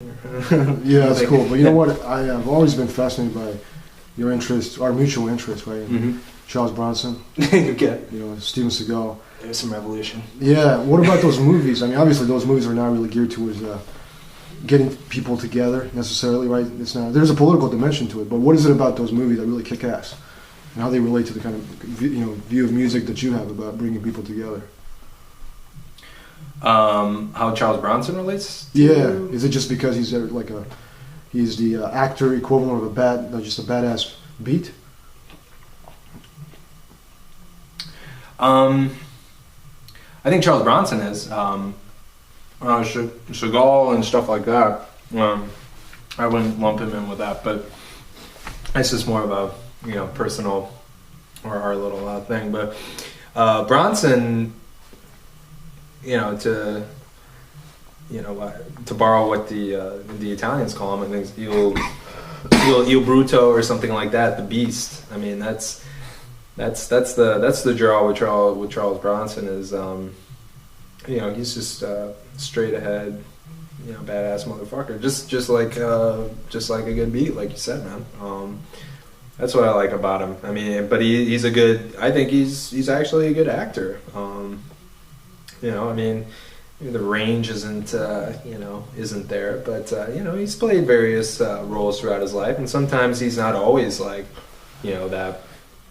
Yeah, that's cool. But you know what? I have always been fascinated by your interest, our mutual interest, right? In Charles Bronson. Okay. You know, Steven Seagal. There's some revolution. Yeah. What about those movies? I mean, obviously those movies are not really geared towards getting people together necessarily, right? It's not. There's a political dimension to it, but what is it about those movies that really kick ass, and how they relate to the kind of view of music that you have about bringing people together? How Charles Bronson relates? Yeah. Is it just because he's he's the actor equivalent of just a badass beat? I think Charles Bronson is. Seagal and stuff like that. I wouldn't lump him in with that, but it's just more of a personal or our little thing. But Bronson, to borrow what the Italians call him, I think il bruto or something like that, the beast. I mean, that's the draw with Charles Bronson is he's just straight ahead, badass motherfucker. Just like a good beat, like you said, man. That's what I like about him. I mean, but he's a good. I think he's actually a good actor. I mean, the range isn't there, but he's played various roles throughout his life, and sometimes he's not always like that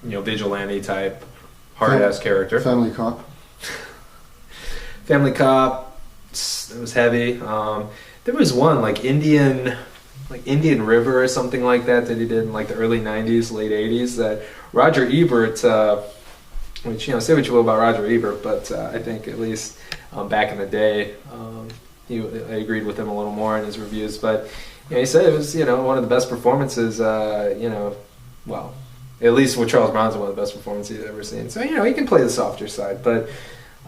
vigilante type hard ass character. Family Cop. Family Cop, it was heavy. There was one like Indian River or something like that he did in like the early '90s, late '80s. That Roger Ebert, which say what you will about Roger Ebert, but I think at least back in the day, I agreed with him a little more in his reviews. But he said it was one of the best performances. Well, at least with Charles Bronson, one of the best performances he's ever seen. So he can play the softer side, but.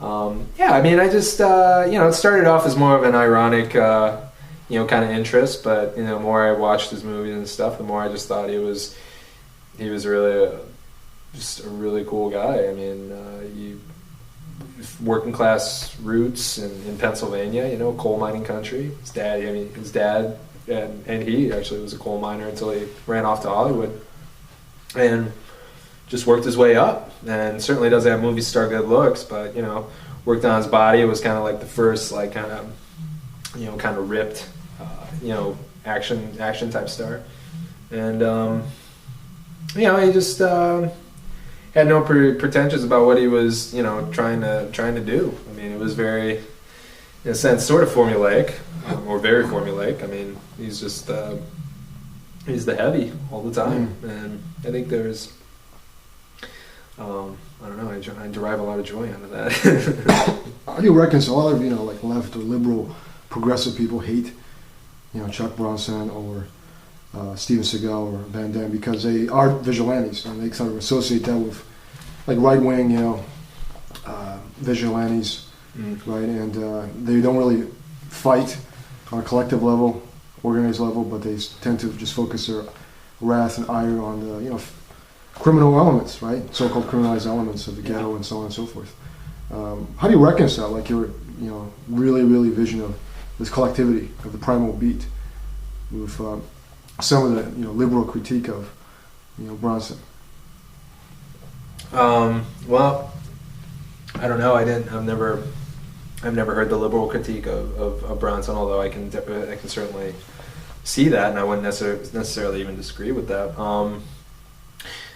I mean, I just, it started off as more of an ironic, kind of interest, but, the more I watched his movies and stuff, the more I just thought he was really just a really cool guy. I mean, working class roots in Pennsylvania, coal mining country. His dad and he actually was a coal miner until he ran off to Hollywood. And just worked his way up, and certainly doesn't have movie star good looks, but worked on his body. It was kind of like the first like kind of ripped action type star, and he just had no pretensions about what he was trying to do. I mean, it was very, in a sense, sort of formulaic, or very formulaic. I mean, he's just he's the heavy all the time, and I think there's. I don't know. I derive a lot of joy out of that. How do you reconcile? A lot of like left or liberal, progressive people hate, Chuck Bronson or Steven Seagal or Van Damme because they are vigilantes, and they sort of associate that with like right wing, vigilantes, right? And they don't really fight on a collective level, organized level, but they tend to just focus their wrath and ire on the criminal elements, right? So-called criminalized elements of the ghetto and so on and so forth. How do you reconcile, like your, really vision of this collectivity of the primal beat with some of the, liberal critique of, Bronson? Well, I don't know. I've never heard the liberal critique of Bronson, although I can certainly see that, and I wouldn't necessarily even disagree with that.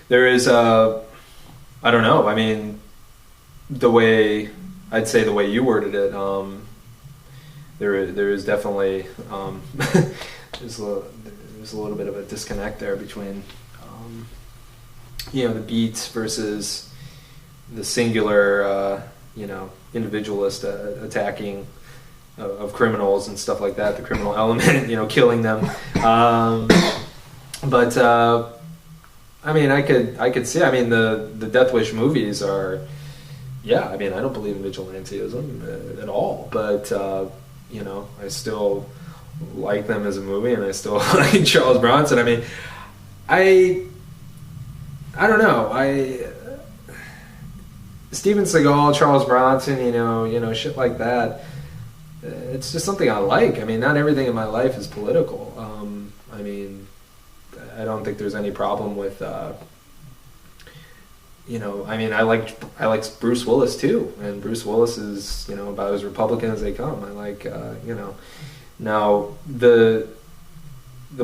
There is I don't know. I mean, the way you worded it, there is definitely there's a little bit of a disconnect there between the beats versus the singular individualist attacking of criminals and stuff like that. The criminal element, killing them, but. I mean, I could see. I mean, the Death Wish movies are, I mean, I don't believe in vigilantism at all, but I still like them as a movie, and I still like Charles Bronson. I mean, I don't know. Steven Seagal, Charles Bronson, shit like that. it's just something I like. I mean, not everything in my life is political. I mean, I don't think there's any problem with. I mean, I like Bruce Willis too, and Bruce Willis is about as Republican as they come. I like Now the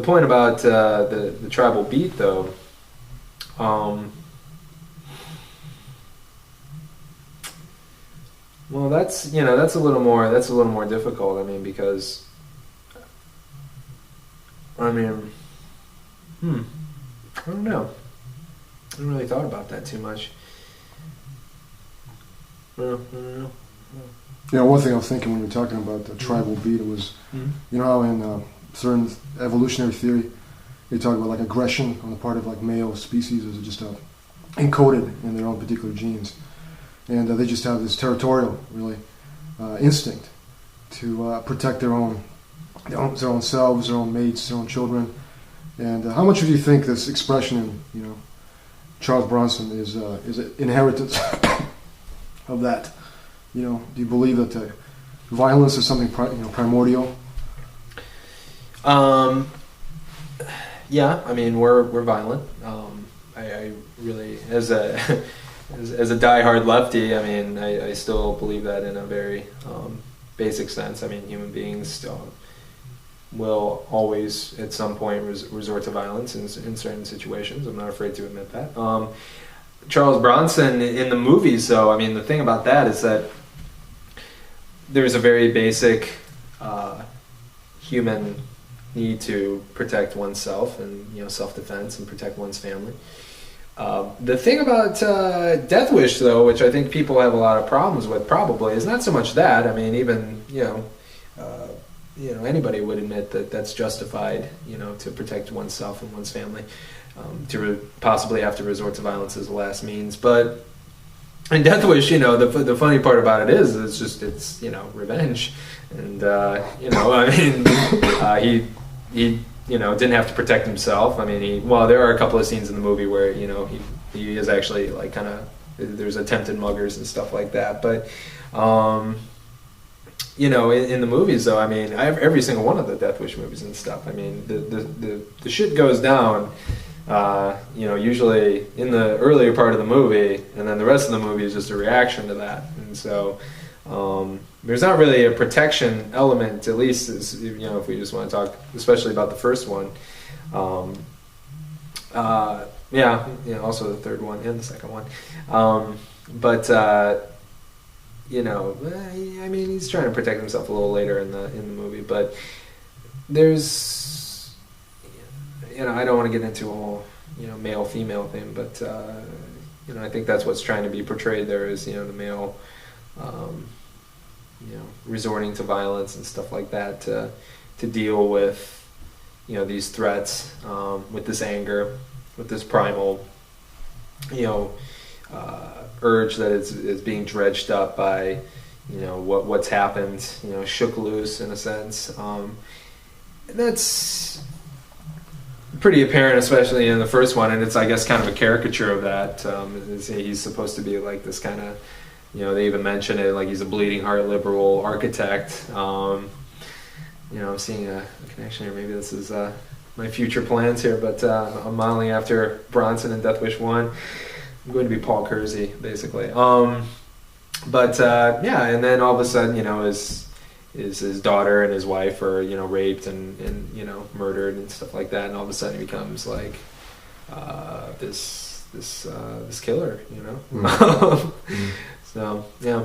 point about the tribal beat though. Well, that's a little more difficult. I mean, because I don't know. I haven't really thought about that too much. Well, I don't know. One thing I was thinking when we were talking about the tribal beat was, how in certain evolutionary theory, they talk about like aggression on the part of like male species is just encoded in their own particular genes, and they just have this territorial really instinct to protect their own selves, their own mates, their own children. And how much do you think this expression in Charles Bronson is an inheritance of that? Do you believe that violence is something primordial? Yeah, I mean we're violent. I really as a as a diehard lefty, I mean I still believe that in a very basic sense. I mean human beings will always at some point resort to violence in certain situations. I'm not afraid to admit that. Charles Bronson in the movies, though, I mean the thing about that is that there's a very basic human need to protect oneself and self-defense and protect one's family. The thing about Death Wish, though, which I think people have a lot of problems with, probably is not so much that. I mean, even anybody would admit that that's justified, to protect oneself and one's family, to possibly have to resort to violence as a last means. But in Death Wish, the funny part about it is it's revenge, and he didn't have to protect himself. I mean, there are a couple of scenes in the movie where he is actually like kind of there's attempted muggers and stuff like that, but. In the movies, though, I mean, every single one of the Death Wish movies and stuff. I mean, the shit goes down, usually in the earlier part of the movie, and then the rest of the movie is just a reaction to that. And so, there's not really a protection element, at least, if we just want to talk, especially about the first one. Also the third one and the second one. I mean, he's trying to protect himself a little later in the movie, but there's, I don't want to get into a whole, male female thing, but I think that's what's trying to be portrayed there is, the male, resorting to violence and stuff like that to deal with, these threats, with this anger, with this primal, urge that is being dredged up by what's happened, shook loose in a sense, and that's pretty apparent, especially in the first one, and it's I guess kind of a caricature of that. He's supposed to be like this kind of, they even mention it like he's a bleeding heart liberal architect. I'm seeing a connection here. Maybe this is my future plans here, but I'm modeling after Bronson in Death Wish 1. I'm going to be Paul Kersey, basically. And then all of a sudden, his daughter and his wife are, raped and murdered and stuff like that, and all of a sudden he becomes like this killer, Mm-hmm. So yeah.